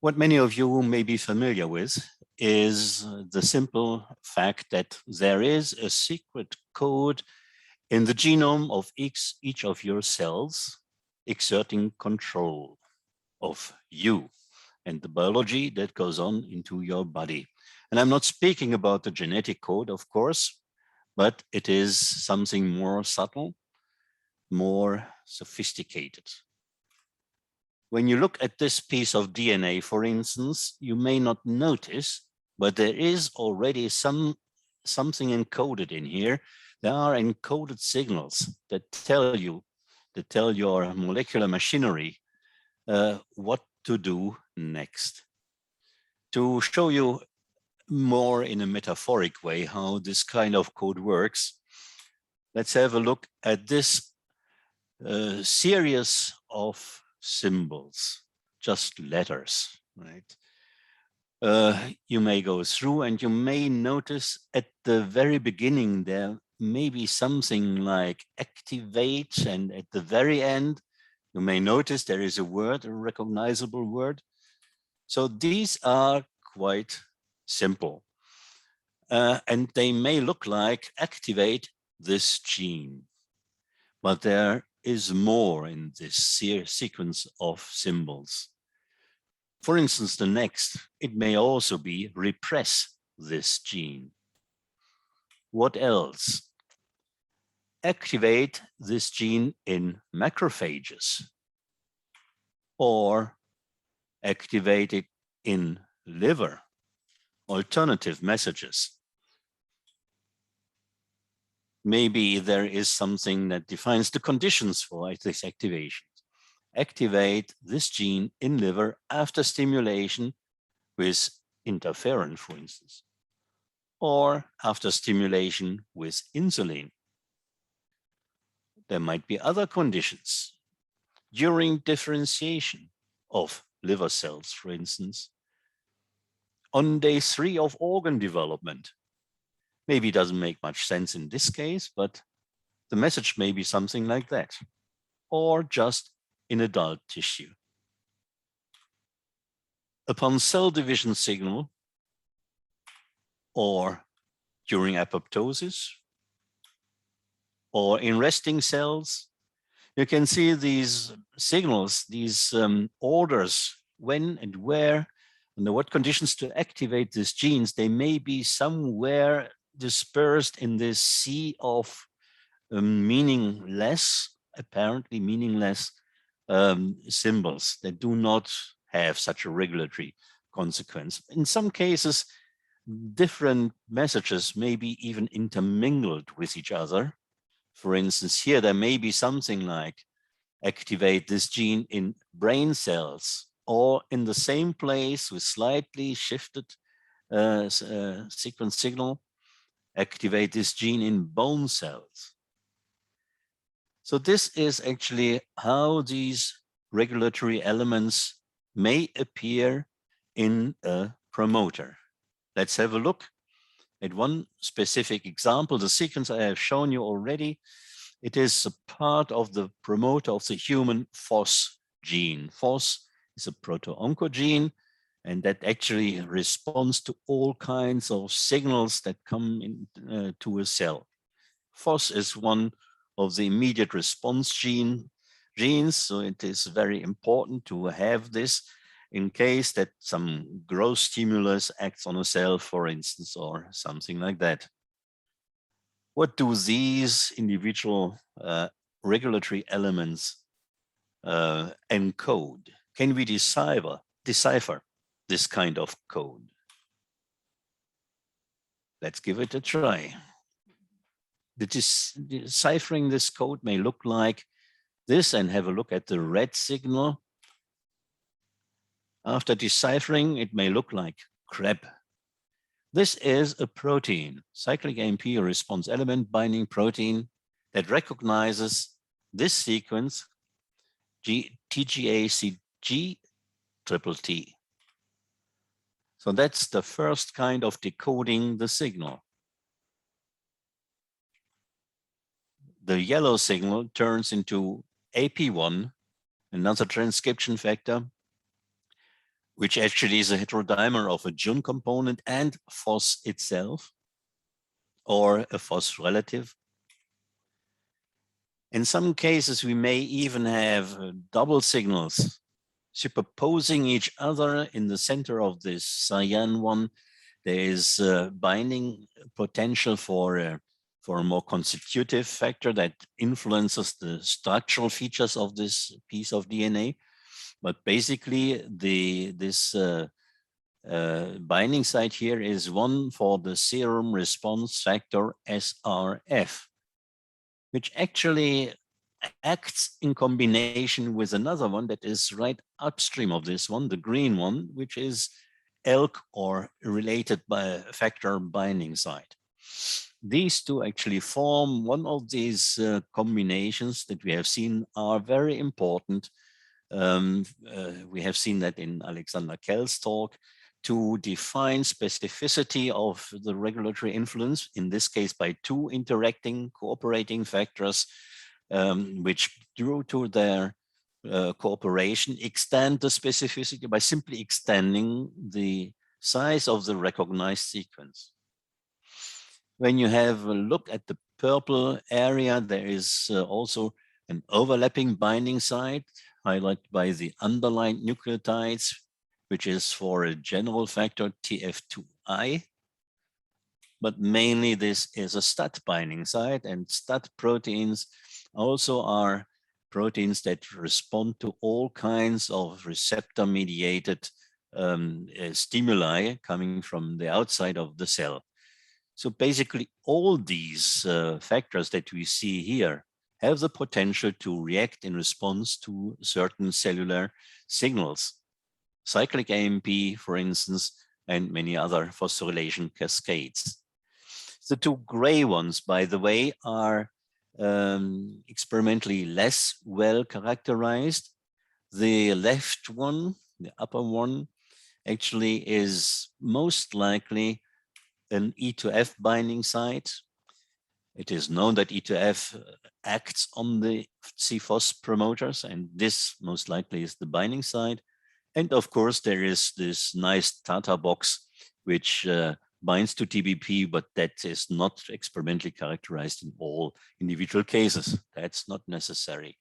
What many of you may be familiar with is the simple fact that there is a secret code in the genome of each of your cells exerting control of you and the biology that goes on into your body. And I'm not speaking about the genetic code, of course, but it is something more subtle, more sophisticated. When you look at this piece of DNA, for instance, you may not notice, but there is already something encoded in here. There are encoded signals that tell your molecular machinery what to do next. To show you more in a metaphoric way how this kind of code works, let's have a look at this series of symbols, just letters, right? You may go through and you may notice at the very beginning there may be something like activate, and at the very end you may notice there is a word, a recognizable word. So these are quite simple. And they may look like activate this gene, but there is more in this sequence of symbols. For instance, the next, it may also be repress this gene. What else? Activate this gene in macrophages, or activate it in liver. Alternative messages. Maybe there is something that defines the conditions for this activation. Activate this gene in liver after stimulation with interferon, for instance, or after stimulation with insulin. There might be other conditions during differentiation of liver cells, for instance. On day 3 of organ development, maybe it doesn't make much sense in this case, but the message may be something like that, or just in adult tissue. Upon cell division signal, or during apoptosis, or in resting cells, you can see these signals, these orders, when and where, under what conditions to activate these genes. They may be somewhere dispersed in this sea of meaningless, apparently meaningless symbols that do not have such a regulatory consequence. In some cases, different messages may be even intermingled with each other. For instance, here there may be something like activate this gene in brain cells, or in the same place with slightly shifted sequence signal, activate this gene in bone cells. So this is actually how these regulatory elements may appear in a promoter. Let's have a look at one specific example. The sequence I have shown you already, it is a part of the promoter of the human FOS gene. FOS is a proto-oncogene, and that actually responds to all kinds of signals that come in to a cell. FOS is one of the immediate response genes, so it is very important to have this in case that some growth stimulus acts on a cell, for instance, or something like that. What do these individual regulatory elements encode? Can we decipher this kind of code? Let's give it a try. Deciphering this code may look like this, and have a look at the red signal. After deciphering, it may look like CREB. This is a protein, cyclic AMP response element binding protein, that recognizes this sequence, TGACG triple T. So that's the first kind of decoding the signal. The yellow signal turns into AP1, another transcription factor, which actually is a heterodimer of a Jun component and Phos itself, or a Phos relative. In some cases, we may even have double signals superposing each other in the center of this cyan one. There is binding potential for a more constitutive factor that influences the structural features of this piece of DNA. But basically, this binding site here is one for the serum response factor SRF, which actually acts in combination with another one that is right upstream of this one, the green one, which is ELK, or related by factor binding site. These two actually form one of these combinations that we have seen are very important. We have seen that in Alexander Kell's talk, to define specificity of the regulatory influence, in this case by two interacting cooperating factors, which due to their cooperation extend the specificity by simply extending the size of the recognized sequence. When you have a look at the purple area, there is also an overlapping binding site highlighted by the underlined nucleotides, which is for a general factor TF2I. But mainly this is a STAT binding site, and STAT proteins also are proteins that respond to all kinds of receptor-mediated stimuli coming from the outside of the cell. So basically all these factors that we see here have the potential to react in response to certain cellular signals. Cyclic AMP, for instance, and many other phosphorylation cascades. The two gray ones, by the way, are experimentally less well characterized. The left one, the upper one, actually is most likely an E2F binding site. It is known that E2F acts on the CFOS promoters, and this most likely is the binding site. And of course, there is this nice Tata box, which binds to TBP, but that is not experimentally characterized in all individual cases. That's not necessary.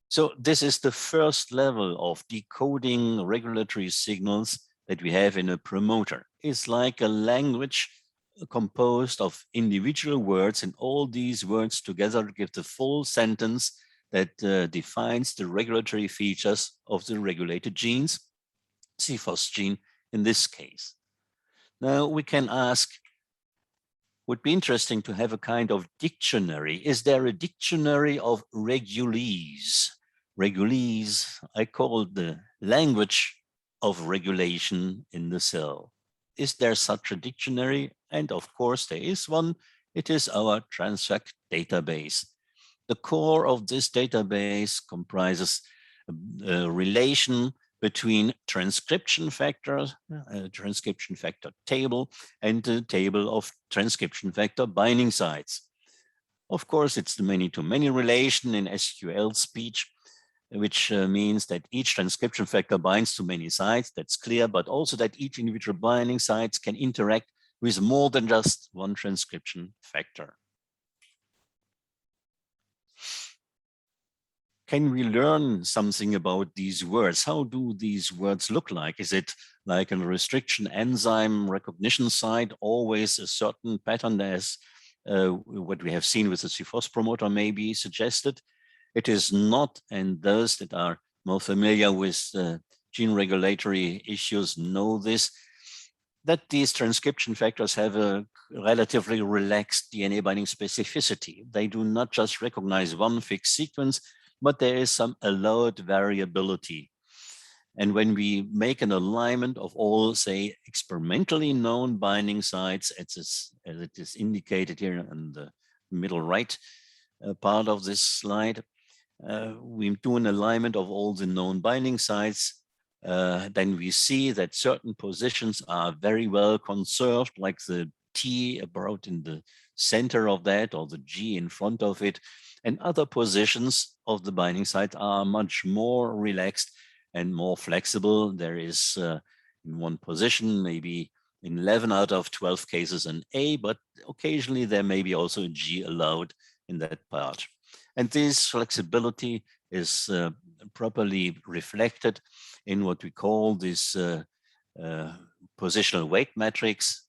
So this is the first level of decoding regulatory signals that we have in a promoter. It's like a language composed of individual words, and all these words together give the full sentence that defines the regulatory features of the regulated genes, CFOS gene in this case. Now we can ask, would be interesting to have a kind of dictionary. Is there a dictionary of regulese? Regulese, I call it the language of regulation in the cell. Is there such a dictionary? And of course there is one. It is our TRANSFAC database. The core of this database comprises a relation between transcription factors, transcription factor table, and the table of transcription factor binding sites. Of course, it's the many-to-many relation in SQL speech, which means that each transcription factor binds to many sites. That's clear, but also that each individual binding sites can interact with more than just one transcription factor. Can we learn something about these words? How do these words look like? Is it like a restriction enzyme recognition site, always a certain pattern as what we have seen with the CFOS promoter may be suggested? It is not, and those that are more familiar with gene regulatory issues know this, that these transcription factors have a relatively relaxed DNA binding specificity. They do not just recognize one fixed sequence, but there is some allowed variability. And when we make an alignment of all, say, experimentally known binding sites, as it is indicated here in the middle right part of this slide, we do an alignment of all the known binding sites. Then we see that certain positions are very well conserved, like the T about in the center of that, or the G in front of it. And other positions of the binding site are much more relaxed, and more flexible. There is in one position, maybe in 11 out of 12 cases an A, but occasionally there may be also a G allowed in that part. And this flexibility is properly reflected in what we call this positional weight matrix.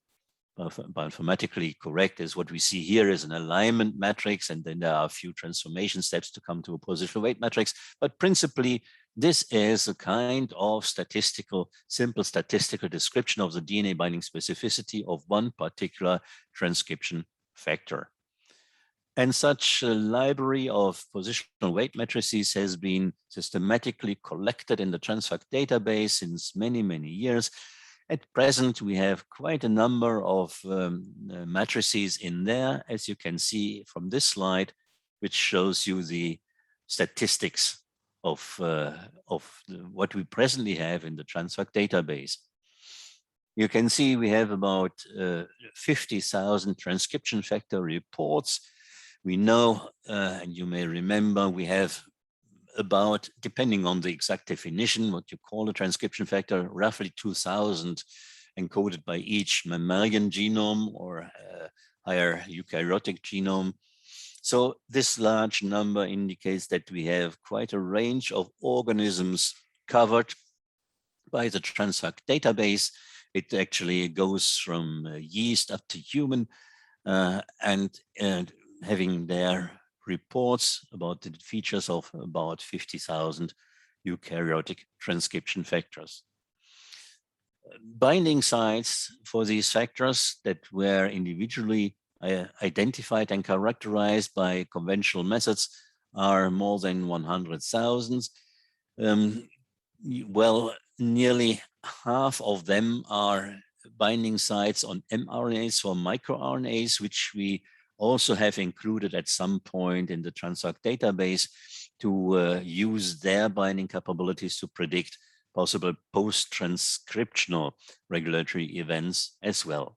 Bioinformatically correct is what we see here is an alignment matrix, and then there are a few transformation steps to come to a positional weight matrix. But principally, this is a kind of simple statistical description of the DNA binding specificity of one particular transcription factor. And such a library of positional weight matrices has been systematically collected in the TRANSFAC database since many, many years. At present, we have quite a number of matrices in there, as you can see from this slide, which shows you the statistics of what we presently have in the TRANSFAC database. You can see we have about 50,000 transcription factor reports. We know, and you may remember, we have about, depending on the exact definition, what you call a transcription factor, roughly 2,000 encoded by each mammalian genome or higher eukaryotic genome. So this large number indicates that we have quite a range of organisms covered by the TRANSFAC database. It actually goes from yeast up to human, and having their reports about the features of about 50,000 eukaryotic transcription factors. Binding sites for these factors that were individually identified and characterized by conventional methods are more than 100,000. Well, nearly half of them are binding sites on mRNAs or microRNAs, which we also have included at some point in the TRANSFAC database to use their binding capabilities to predict possible post-transcriptional regulatory events as well.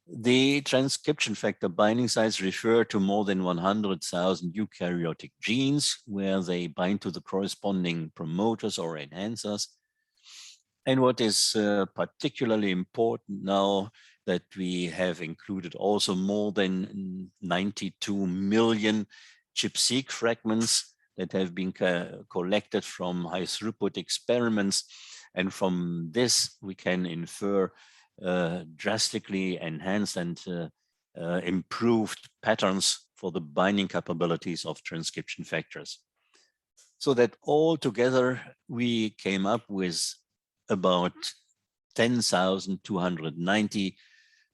The transcription factor binding sites refer to more than 100,000 eukaryotic genes where they bind to the corresponding promoters or enhancers. And what is particularly important now that we have included also more than 92 million ChIP-seq fragments that have been collected from high throughput experiments. And from this, we can infer drastically enhanced and improved patterns for the binding capabilities of transcription factors. So that all together, we came up with about 10,290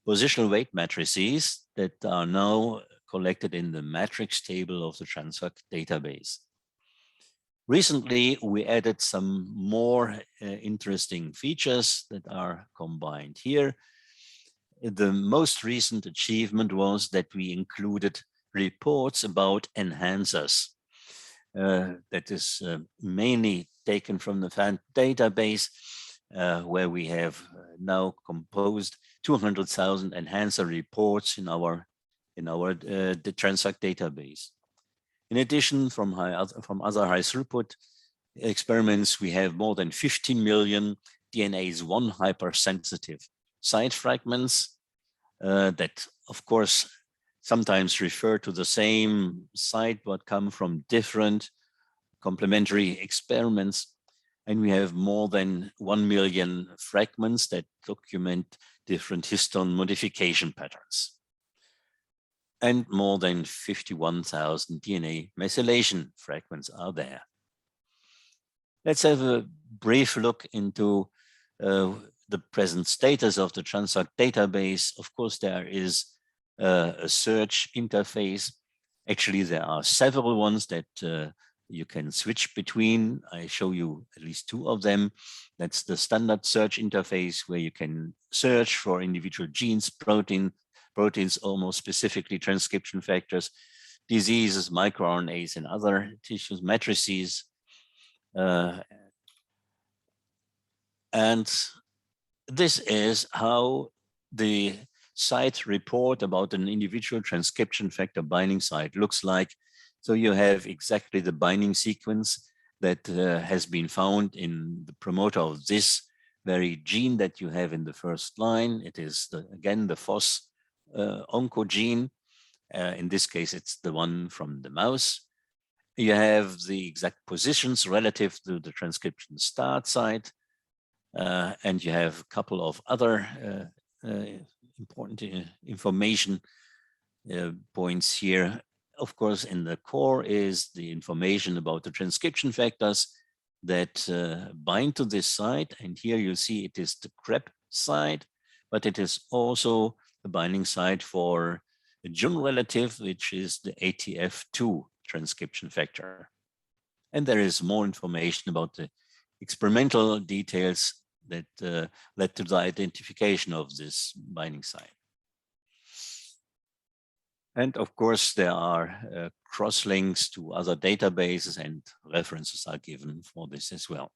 positional weight matrices that are now collected in the matrix table of the TRANSFAC database. Recently, we added some more interesting features that are combined here. The most recent achievement was that we included reports about enhancers. That is mainly taken from the FAN database, where we have now composed 200,000 enhancer reports in our the TRANSFAC database. In addition, from other high throughput experiments, we have more than 15 million DNase 1 hypersensitive site fragments that, of course, sometimes refer to the same site but come from different complementary experiments. And we have more than 1 million fragments that document different histone modification patterns. And more than 51,000 DNA methylation fragments are there. Let's have a brief look into the present status of the TRANSFAC database. Of course, there is a search interface. Actually, there are several ones that you can switch between. I show you at least two of them. That's the standard search interface where you can search for individual genes, proteins, almost specifically transcription factors, diseases, microRNAs, and other tissues, matrices. And this is how the site report about an individual transcription factor binding site looks like. So you have exactly the binding sequence that has been found in the promoter of this very gene that you have in the first line. It is, again, the FOS oncogene. In this case, it's the one from the mouse. You have the exact positions relative to the transcription start site. And you have a couple of other important information points here. Of course, in the core is the information about the transcription factors that bind to this site. And here you see it is the CREP site, but it is also the binding site for a Jun relative, which is the ATF2 transcription factor. And there is more information about the experimental details that led to the identification of this binding site. And of course, there are cross-links to other databases, and references are given for this as well.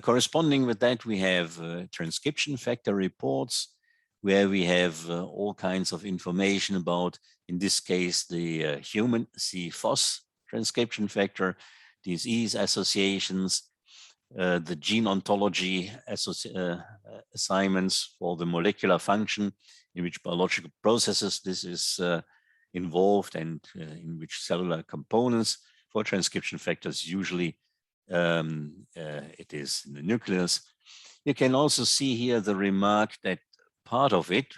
Corresponding with that, we have transcription factor reports, where we have all kinds of information about, in this case, the human C-FOS transcription factor, disease associations, the gene ontology assignments for the molecular function, in which biological processes this is involved, and in which cellular components for transcription factors, usually it is in the nucleus. You can also see here the remark that part of it,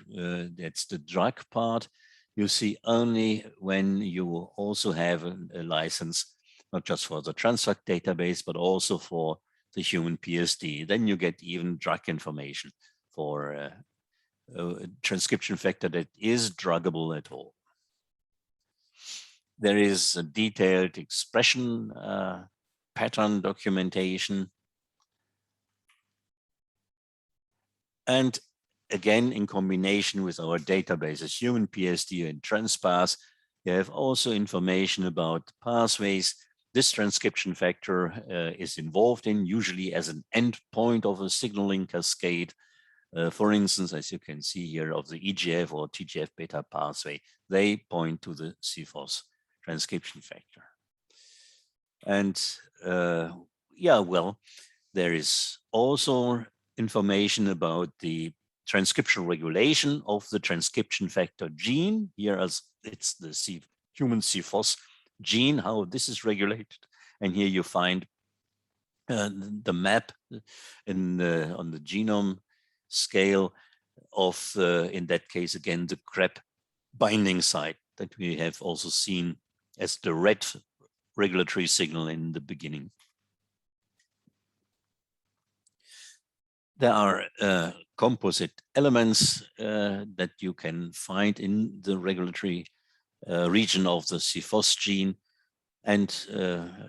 that's the drug part, you see only when you also have a license, not just for the TRANSFAC database, but also for the human PSD. Then you get even drug information for a transcription factor that is druggable at all. There is a detailed expression pattern documentation. And again, in combination with our databases, human PSD and TransPath, you have also information about pathways this transcription factor is involved in, usually as an endpoint of a signaling cascade. For instance, as you can see here, of the EGF or TGF-beta pathway, they point to the CFOS transcription factor. And yeah, well, there is also information about the transcription regulation of the transcription factor gene. Here, as it's the human CFOS gene, how this is regulated. And here you find the map on the genome scale of, in that case, again, the CREP binding site that we have also seen as the red regulatory signal in the beginning. There are composite elements that you can find in the regulatory region of the CFOS gene, and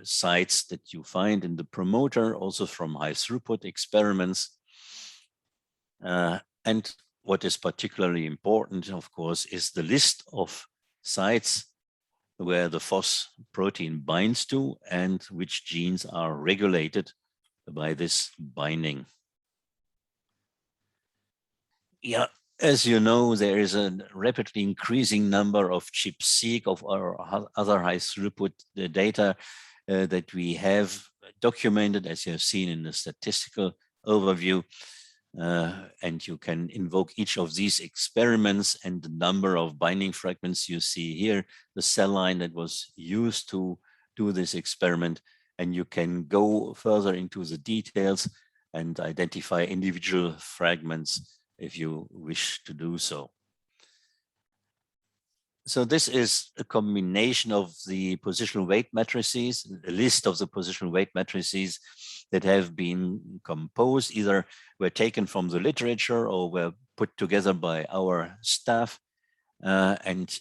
sites that you find in the promoter, also from high throughput experiments. And what is particularly important, of course, is the list of sites where the FOS protein binds to and which genes are regulated by this binding. Yeah, as you know, there is a rapidly increasing number of ChIP-seq of our other high throughput data that we have documented, as you have seen in the statistical overview. And you can invoke each of these experiments and the number of binding fragments you see here, the cell line that was used to do this experiment. And you can go further into the details and identify individual fragments if you wish to do so. So this is a combination of the positional weight matrices, a list of the positional weight matrices that have been composed, either were taken from the literature or were put together by our staff. And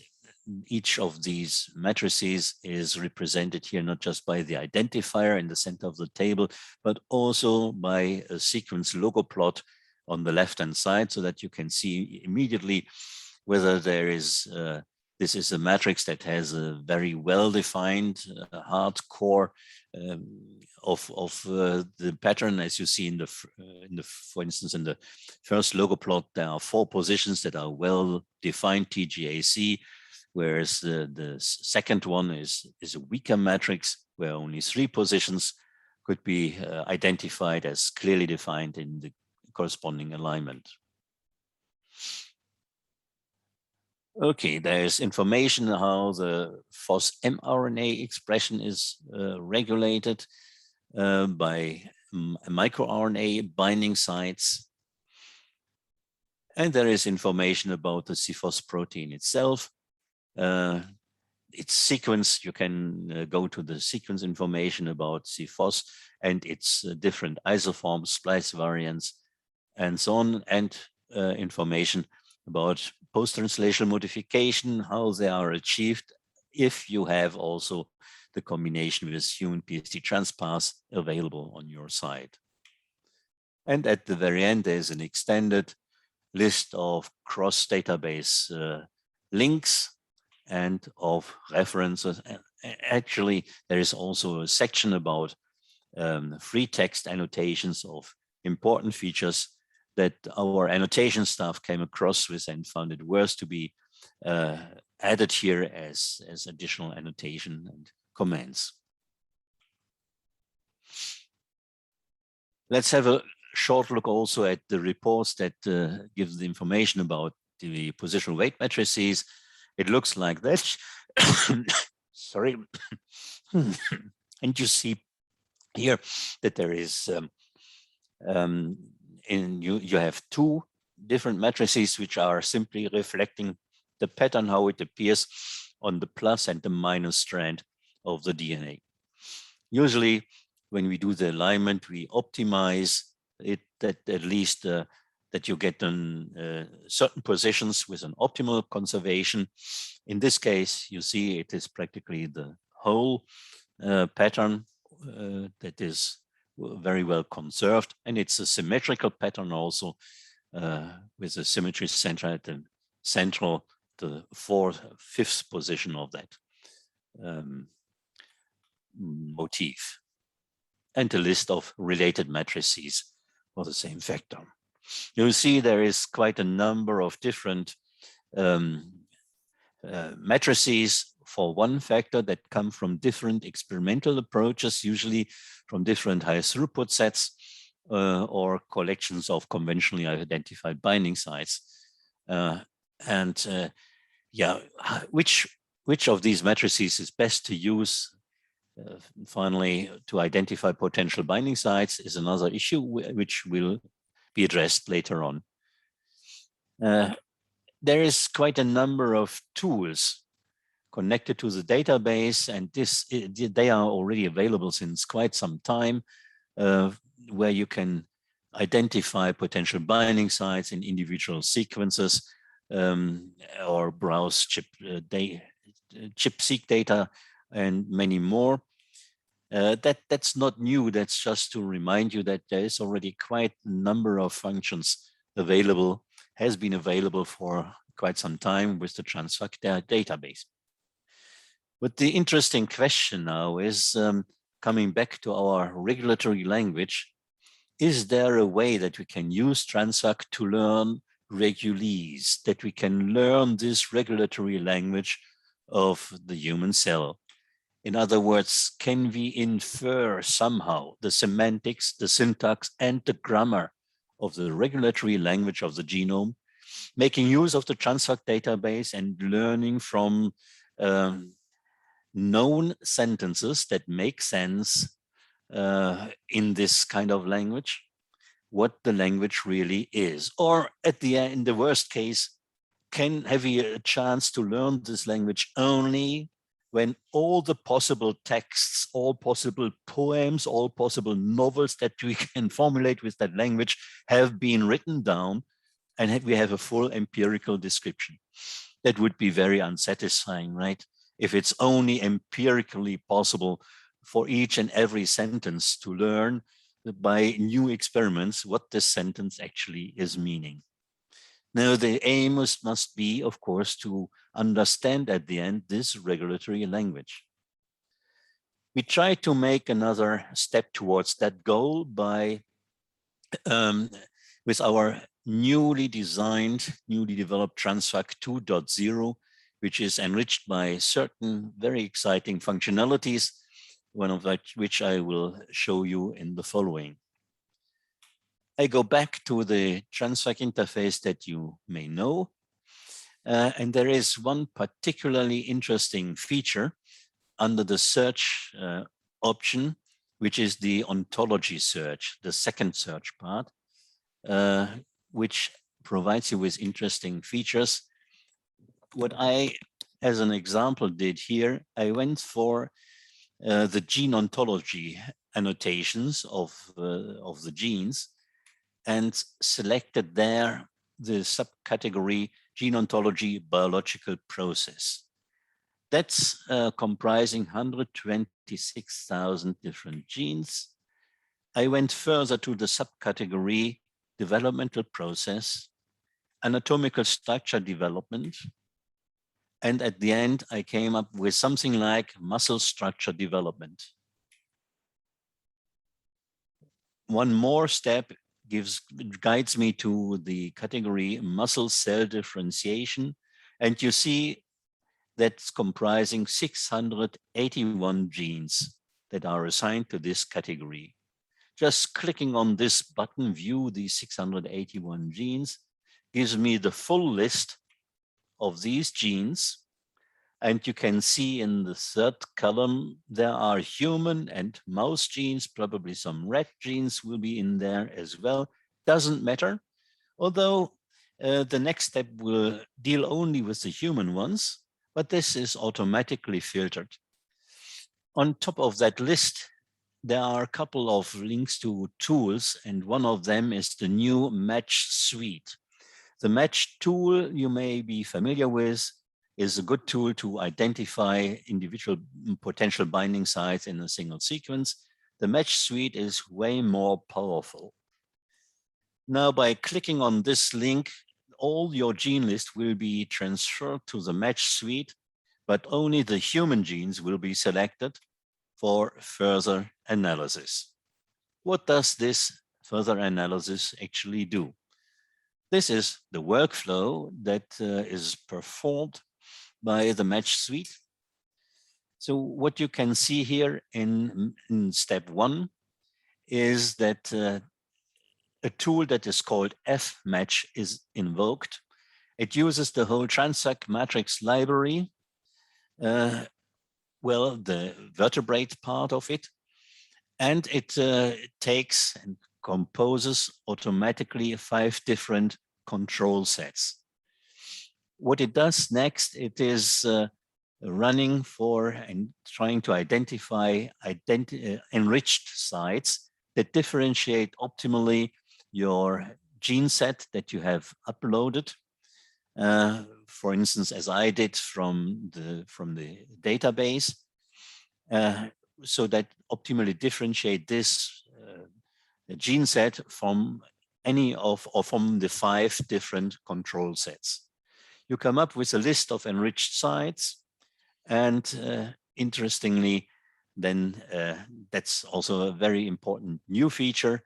each of these matrices is represented here not just by the identifier in the center of the table, but also by a sequence logo plot on the left-hand side, so that you can see immediately whether there is this is a matrix that has a very well-defined hard core of the pattern. As you see in the, for instance, in the first logo plot, there are 4 positions that are well-defined TGAC, whereas the second one is a weaker matrix where only 3 positions could be identified as clearly defined in the corresponding alignment. Okay, there's information how the FOS mRNA expression is regulated by microRNA binding sites. And there is information about the CFOS protein itself. Its sequence, you can go to the sequence information about CFOS and its different isoforms, splice variants, and so on, and information about post-translational modification, how they are achieved if you have also the combination with human PSD transpath available on your side. And at the very end, there's an extended list of cross-database links and of references. Actually, there is also a section about free text annotations of important features that our annotation staff came across with and found it worth to be added here as additional annotation and comments. Let's have a short look also at the reports that give the information about the positional weight matrices. It looks like that. Sorry. And you see here that there is you have 2 different matrices which are simply reflecting the pattern, how it appears on the plus and the minus strand of the DNA. Usually when we do the alignment, we optimize it that at least that you get certain positions with an optimal conservation. In this case, you see it is practically the whole pattern that is very well conserved, and it's a symmetrical pattern also with a symmetry center at the central, the 4th, 5th position of that motif, and a list of related matrices for the same factor. You see there is quite a number of different matrices for one factor that come from different experimental approaches, usually from different high throughput sets or collections of conventionally identified binding sites. Yeah, which of these matrices is best to use finally to identify potential binding sites is another issue which will be addressed later on. There is quite a number of tools connected to the database, and they are already available since quite some time, where you can identify potential binding sites in individual sequences or browse ChIP-seq data and many more. That's not new. That's just to remind you that there is already quite a number of functions available, has been available for quite some time with the TRANSFAC database. But the interesting question now is coming back to our regulatory language. Is there a way that we can use TRANSFAC to learn regulese, that we can learn this regulatory language of the human cell? In other words, can we infer somehow the semantics, the syntax, and the grammar of the regulatory language of the genome, making use of the TRANSFAC database and learning from known sentences that make sense in this kind of language, what the language really is? Or at the end, in the worst case, have we a chance to learn this language only when all the possible texts, all possible poems, all possible novels that we can formulate with that language have been written down and we have a full empirical description? That would be very unsatisfying, right? If it's only empirically possible for each and every sentence to learn by new experiments what this sentence actually is meaning. Now, the aim must be, of course, to understand at the end this regulatory language. We try to make another step towards that goal by, with our newly designed, newly developed TRANSFAC 2.0, which is enriched by certain very exciting functionalities, one of which I will show you in the following. I go back to the TRANSFAC interface that you may know. And there is one particularly interesting feature under the search option, which is the ontology search, the second search part, which provides you with interesting features. What I, as an example, did here, I went for the gene ontology annotations of the genes and selected there the subcategory gene ontology biological process. That's comprising 126,000 different genes. I went further to the subcategory developmental process, anatomical structure development, and at the end, I came up with something like muscle structure development. One more step guides me to the category muscle cell differentiation, and you see that's comprising 681 genes that are assigned to this category. Just clicking on this button, view these 681 genes, gives me the full list of these genes. And you can see in the third column, there are human and mouse genes, probably some rat genes will be in there as well. Doesn't matter, although the next step will deal only with the human ones, but this is automatically filtered. On top of that list, there are a couple of links to tools, and one of them is the new Match suite. The Match tool you may be familiar with is a good tool to identify individual potential binding sites in a single sequence. The Match suite is way more powerful. Now, by clicking on this link, all your gene list will be transferred to the Match suite, but only the human genes will be selected for further analysis. What does this further analysis actually do? This is the workflow that is performed by the Match suite. So what you can see here in step 1 is that a tool that is called FMatch is invoked. It uses the whole TRANSFAC matrix library, well, the vertebrate part of it, and it takes and composes automatically 5 different control sets. What it does next, it is running for and trying to identify enriched sites that differentiate optimally your gene set that you have uploaded. For instance, as I did from the database, so that optimally differentiate this gene set from any of or from the 5 different control sets. You come up with a list of enriched sites, and interestingly, then that's also a very important new feature,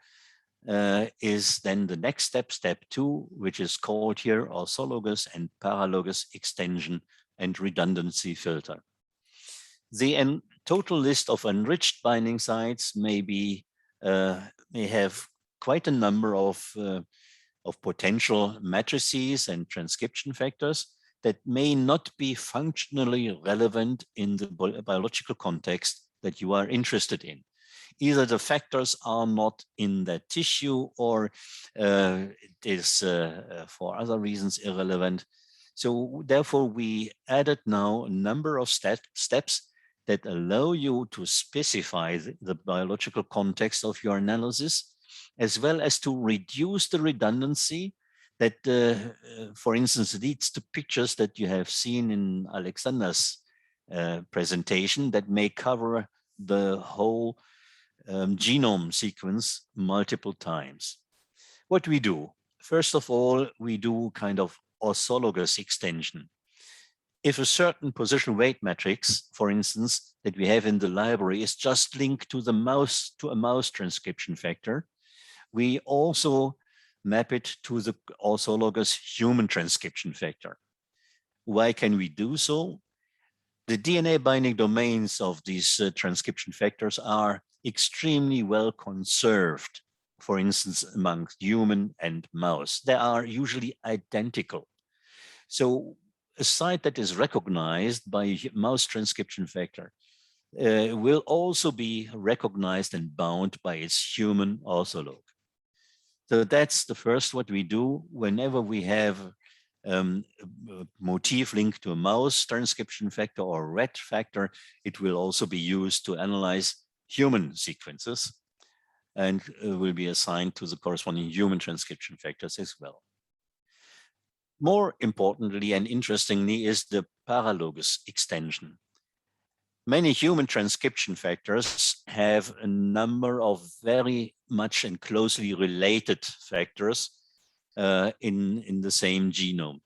is then the next step, step 2, which is called here orthologous and paralogous extension and redundancy filter. The total list of enriched binding sites may have quite a number of potential matrices and transcription factors that may not be functionally relevant in the biological context that you are interested in. Either the factors are not in the tissue, or it is for other reasons irrelevant. So therefore, we added now a number of steps that allow you to specify the biological context of your analysis, as well as to reduce the redundancy that, for instance, leads to pictures that you have seen in Alexander's presentation that may cover the whole genome sequence multiple times. What we do, first of all, we do kind of orthologous extension. If a certain position weight matrix, for instance, that we have in the library is just linked to a mouse transcription factor, we also map it to the orthologous human transcription factor. Why can we do so? The DNA binding domains of these transcription factors are extremely well conserved, for instance, amongst human and mouse. They are usually identical. So a site that is recognized by mouse transcription factor will also be recognized and bound by its human orthologue. So that's the first what we do whenever we have a motif linked to a mouse transcription factor or rat factor. It will also be used to analyze human sequences and will be assigned to the corresponding human transcription factors as well. More importantly and interestingly is the paralogous extension. Many human transcription factors have a number of very much and closely related factors in the same genome.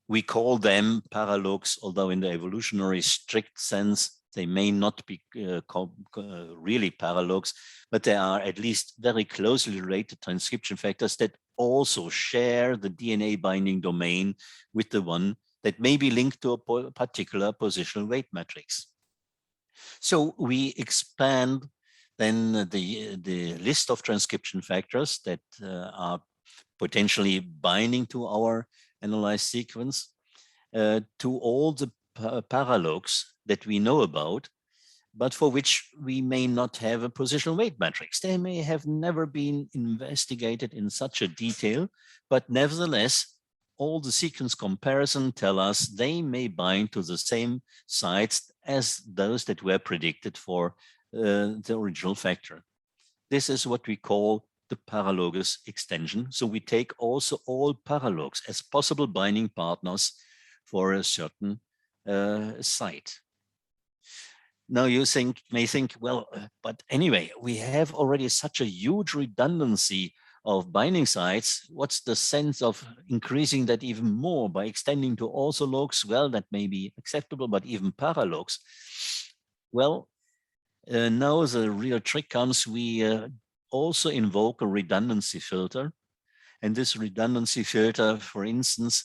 We call them paralogs, although in the evolutionary strict sense, they may not be really paralogs, but they are at least very closely related transcription factors that also share the DNA binding domain with the one that may be linked to a particular positional weight matrix. So we expand then the list of transcription factors that are potentially binding to our analyzed sequence to all the paralogs that we know about, but for which we may not have a positional weight matrix. They may have never been investigated in such a detail, but nevertheless, all the sequence comparison tell us they may bind to the same sites as those that were predicted for the original factor. This is what we call the paralogous extension. So we take also all paralogs as possible binding partners for a certain site. Now you may think, well, but anyway, we have already such a huge redundancy of binding sites. What's the sense of increasing that even more by extending to orthologs? Well, that may be acceptable, but even paralogs. Well, now the real trick comes. We also invoke a redundancy filter. And this redundancy filter, for instance,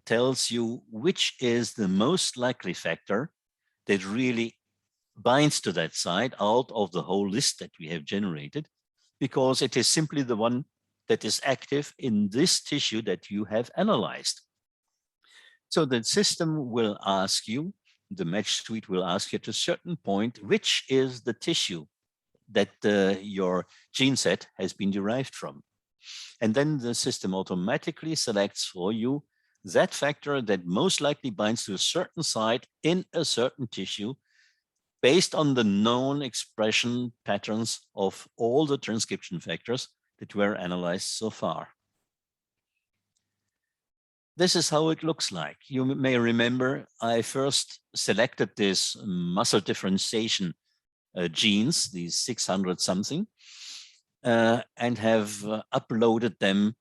tells you which is the most likely factor that really binds to that site out of the whole list that we have generated, because it is simply the one that is active in this tissue that you have analyzed. So the system will ask you, the match suite will ask you at a certain point, which is the tissue that your gene set has been derived from. And then the system automatically selects for you that factor that most likely binds to a certain site in a certain tissue based on the known expression patterns of all the transcription factors that were analyzed so far. This is how it looks like. You may remember I first selected this muscle differentiation genes, these 600 something, and have uploaded them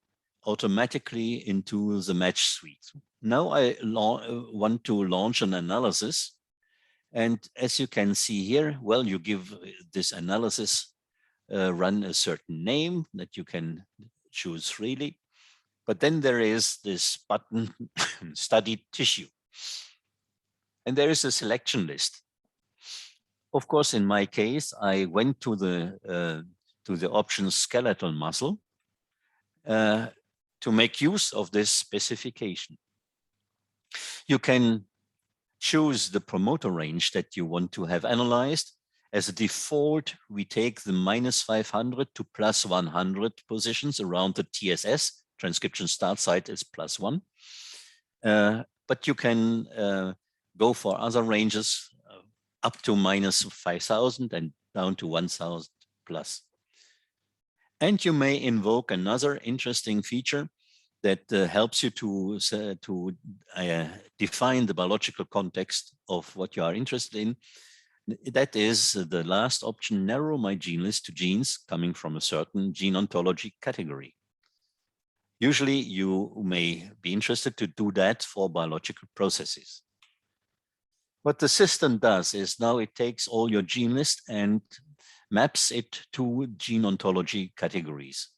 automatically into the match suite. Now I want to launch an analysis. And as you can see here, well, you give this analysis run a certain name that you can choose freely. But then there is this button, study tissue. And there is a selection list. Of course, in my case, I went to the option skeletal muscle to make use of this specification. You can choose the promoter range that you want to have analyzed. As a default, we take the -500 to +100 positions around the TSS. Transcription start site is +1. But you can go for other ranges up to -5,000 and down to 1,000 plus. And you may invoke another interesting feature that helps you to define the biological context of what you are interested in. That is the last option, narrow my gene list to genes coming from a certain gene ontology category. Usually you may be interested to do that for biological processes. What the system does is now it takes all your gene list and maps it to gene ontology categories.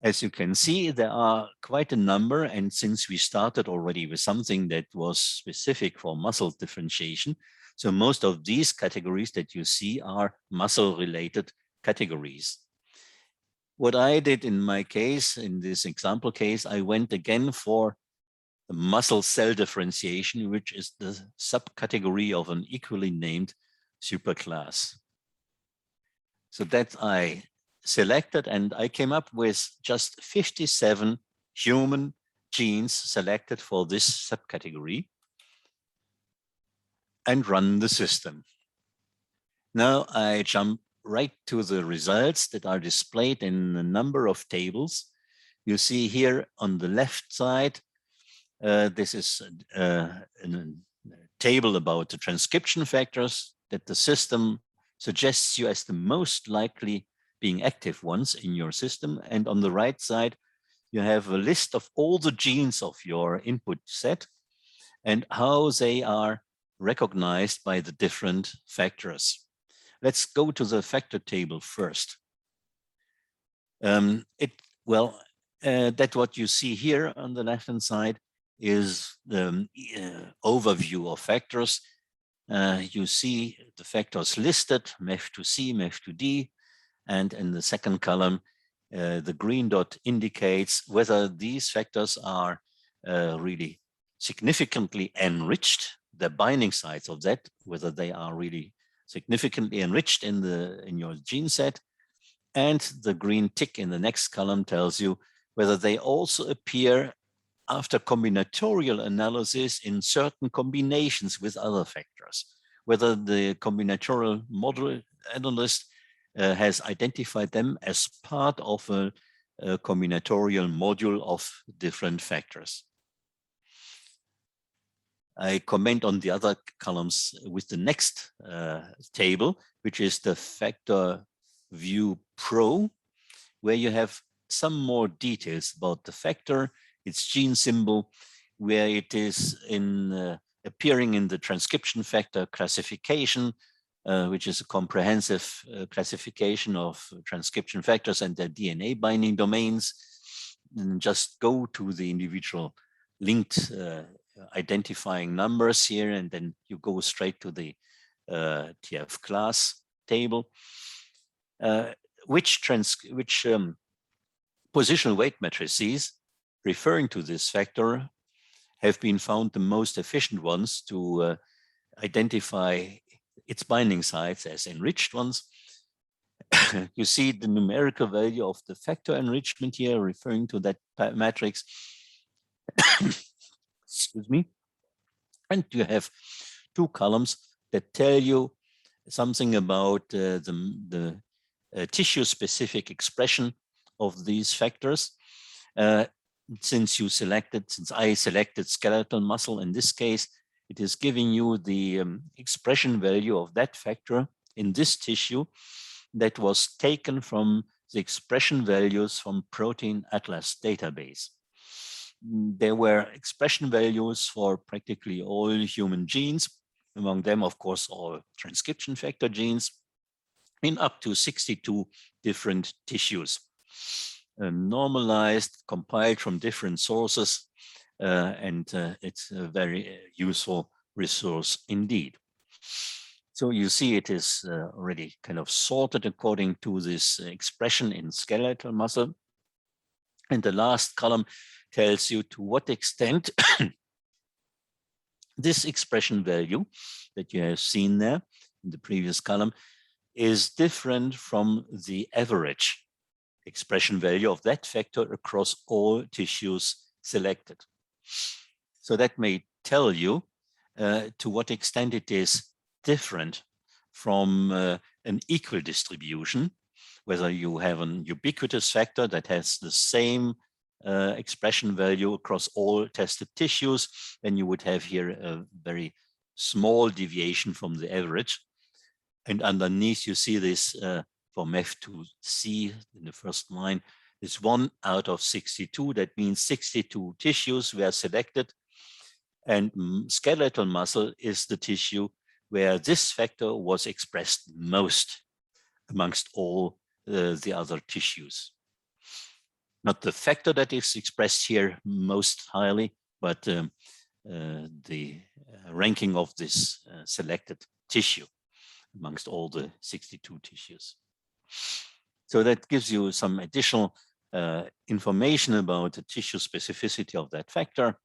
As you can see, there are quite a number, and since we started already with something that was specific for muscle differentiation, so most of these categories that you see are muscle-related categories. What I did in my case, in this example case, I went again for the muscle cell differentiation, which is the subcategory of an equally named superclass. So that I selected, and I came up with just 57 human genes selected for this subcategory and run the system. Now I jump right to the results that are displayed in a number of tables. You see here on the left side, this is a table about the transcription factors that the system suggests you as the most likely being active ones in your system. And on the right side, you have a list of all the genes of your input set and how they are recognized by the different factors. Let's go to the factor table first. That what you see here on the left-hand side is the overview of factors. You see the factors listed, MEF2C, MEF2D, and in the second column, the green dot indicates whether these factors are really significantly enriched, the binding sites of that, whether they are really significantly enriched in your gene set. And the green tick in the next column tells you whether they also appear after combinatorial analysis in certain combinations with other factors, whether the combinatorial model analyst has identified them as part of a combinatorial module of different factors. I comment on the other columns with the next table, which is the Factor View Pro, where you have some more details about the factor, its gene symbol, where it is in appearing in the transcription factor classification, which is a comprehensive classification of transcription factors and their DNA binding domains. And just go to the individual linked identifying numbers here, and then you go straight to the TF class table, which positional weight matrices referring to this factor have been found the most efficient ones to identify its binding sites as enriched ones. You see the numerical value of the factor enrichment here referring to that matrix. Excuse me. And you have two columns that tell you something about the tissue-specific expression of these factors. Since I selected skeletal muscle in this case, it is giving you the expression value of that factor in this tissue that was taken from the expression values from Protein Atlas database. There were expression values for practically all human genes, among them, of course, all transcription factor genes, in up to 62 different tissues. Normalized, compiled from different sources, and it's a very useful resource indeed. So you see it is already kind of sorted according to this expression in skeletal muscle. And the last column tells you to what extent this expression value that you have seen there in the previous column is different from the average expression value of that factor across all tissues selected. So that may tell you to what extent it is different from an equal distribution, whether you have an ubiquitous factor that has the same expression value across all tested tissues, then you would have here a very small deviation from the average. And underneath you see this for MEF2C in the first line, is 1 out of 62. That means 62 tissues were selected. And skeletal muscle is the tissue where this factor was expressed most amongst all the other tissues. not the factor that is expressed here most highly, but the ranking of this selected tissue amongst all the 62 tissues. So that gives you some additional information about the tissue specificity of that factor.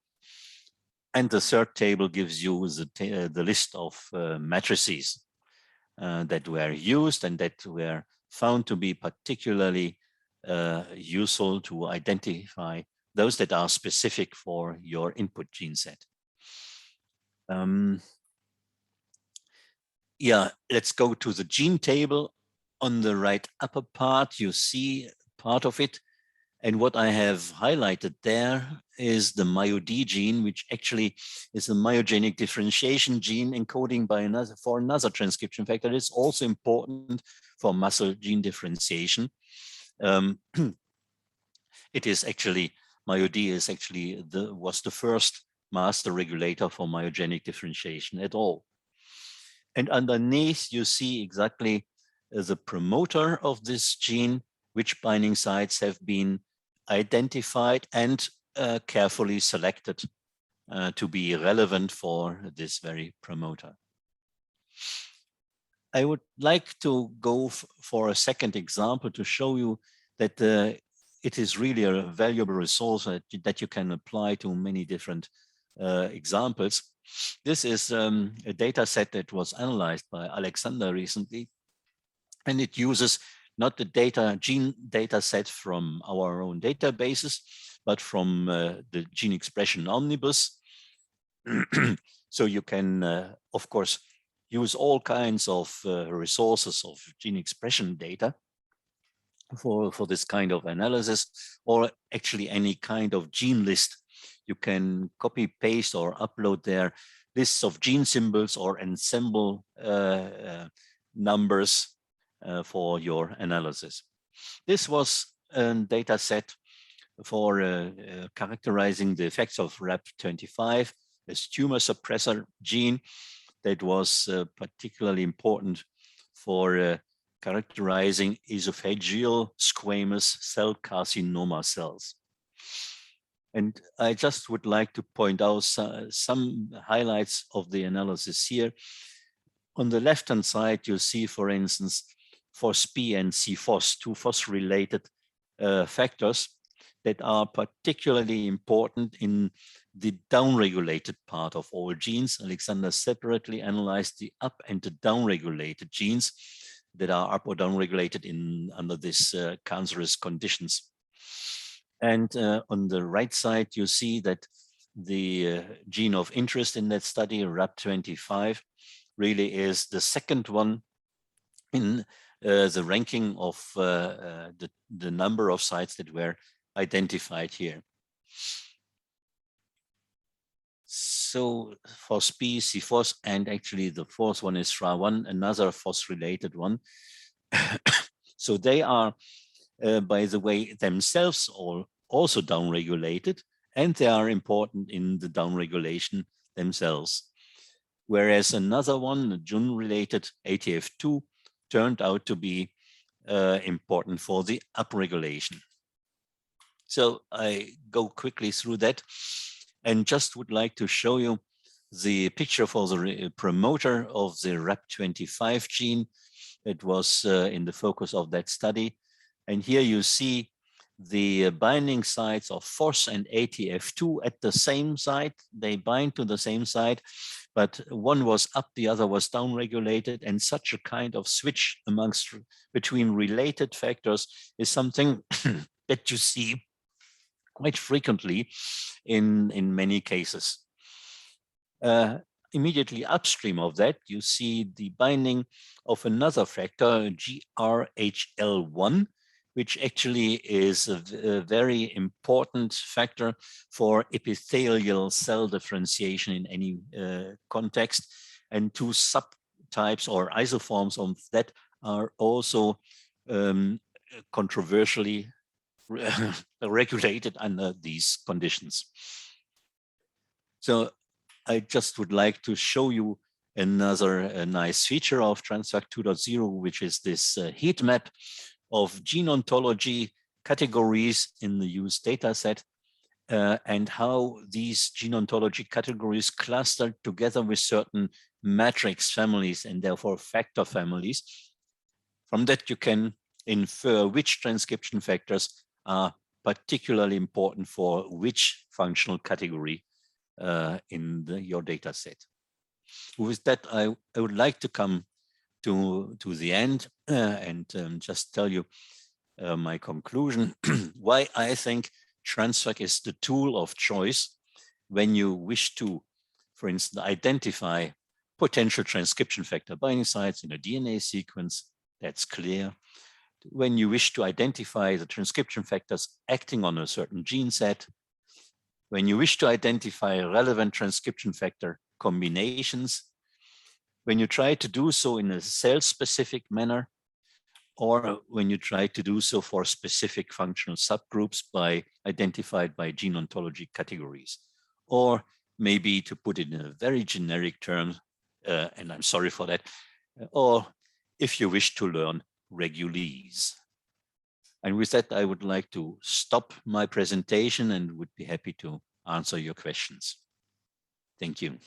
And the third table gives you the list of matrices that were used and that were found to be particularly useful to identify those that are specific for your input gene set. Yeah, let's go to the gene table. On the right upper part, you see part of it. And what I have highlighted there is the MyoD gene, which actually is a myogenic differentiation gene encoding for another transcription factor. It's also important for muscle gene differentiation. It is actually, MyoD is actually was the first master regulator for myogenic differentiation at all. And underneath, you see exactly the promoter of this gene, which binding sites have been identified and carefully selected to be relevant for this very promoter. I would like to go for a second example to show you that it is really a valuable resource that you can apply to many different examples. This is a data set that was analyzed by Alexander recently, and it uses not the gene data set from our own databases, but from the gene expression omnibus. So you can, of course, use all kinds of resources of gene expression data for this kind of analysis, or actually any kind of gene list. You can copy, paste, or upload there lists of gene symbols or ensemble numbers for your analysis. This was a data set for characterizing the effects of RAP25, this tumor suppressor gene that was particularly important for characterizing esophageal squamous cell carcinoma cells. And I just would like to point out some highlights of the analysis here. On the left-hand side, you see, for instance, FOSP and CFOS, two phosphorylated factors that are particularly important in the downregulated part of all genes. Alexander separately analyzed the up and the downregulated genes that are up or downregulated under these cancerous conditions. And on the right side, you see that the gene of interest in that study, RAP25, really is the second one in the ranking of the number of sites that were identified here. So FOSP, CFOS, and actually the fourth one is FRA1, another phosphorylated one. So they are, by the way, themselves also downregulated, and they are important in the downregulation themselves. Whereas another one, the JUN-related ATF2, turned out to be important for the upregulation. So I go quickly through that and just would like to show you the picture for the promoter of the RAP25 gene that was in the focus of that study. And here you see the binding sites of FOS and ATF2 at the same site. They bind to the same site, but one was up, the other was downregulated, and such a kind of switch between related factors is something that you see quite frequently in many cases. Immediately upstream of that, you see the binding of another factor, GRHL1, which actually is a very important factor for epithelial cell differentiation in any context. And two subtypes or isoforms of that are also controversially regulated under these conditions. So I just would like to show you another nice feature of TRANSFAC 2.0, which is this heat map of gene ontology categories in the used data set, and how these gene ontology categories cluster together with certain matrix families and therefore factor families. From that, you can infer which transcription factors are particularly important for which functional category in your data set. With that, I would like to come to the end and just tell you my conclusion, why I think TRANSFAC is the tool of choice when you wish to, for instance, identify potential transcription factor binding sites in a DNA sequence. That's clear. When you wish to identify the transcription factors acting on a certain gene set, when you wish to identify relevant transcription factor combinations, when you try to do so in a cell-specific manner, or when you try to do so for specific functional subgroups identified by gene ontology categories, or maybe to put it in a very generic term, and I'm sorry for that, or if you wish to learn regulese. And with that, I would like to stop my presentation and would be happy to answer your questions. Thank you.